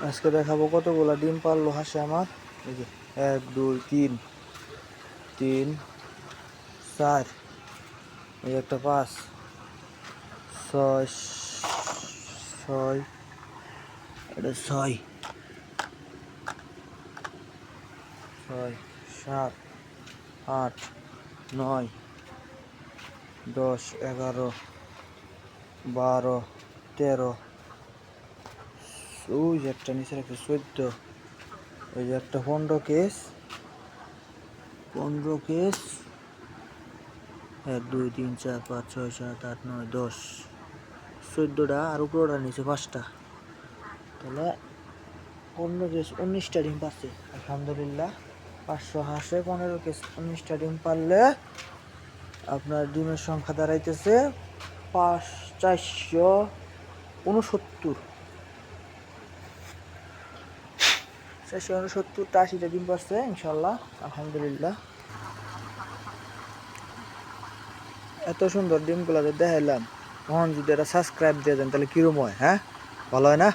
আজকে দেখাবো কতগুলা ডিম পারলো হাঁসে আমার। এই যে 1 2 3 3 4, এই একটা 5 6 6, এটা 6 6 7 8 9 10 11 12 13, ওই যে একটা নিচে রাখছে 14, ওই যে একটা 15 কেস 1 2 3 4 5 6 7 8 9 10, 14টা আর উপরটা নিচে 5টা, তাহলে 15 কেস 19টা ডিম পাচ্ছে আলহামদুলিল্লাহ। 500 হাঁসে 15 কেস 19টা ডিম পারলে আপনার ডিমের সংখ্যা দাঁড়াইতেছে 469, 469টা 80টা ডিম পাচ্ছে ইনশাল্লাহ আলহামদুলিল্লাহ। এত সুন্দর ডিমগুলো দেখাইলাম, তখন যদি এটা সাবস্ক্রাইব দিয়ে দেন তাহলে কিরম হয়? হ্যাঁ, ভালো হয় না?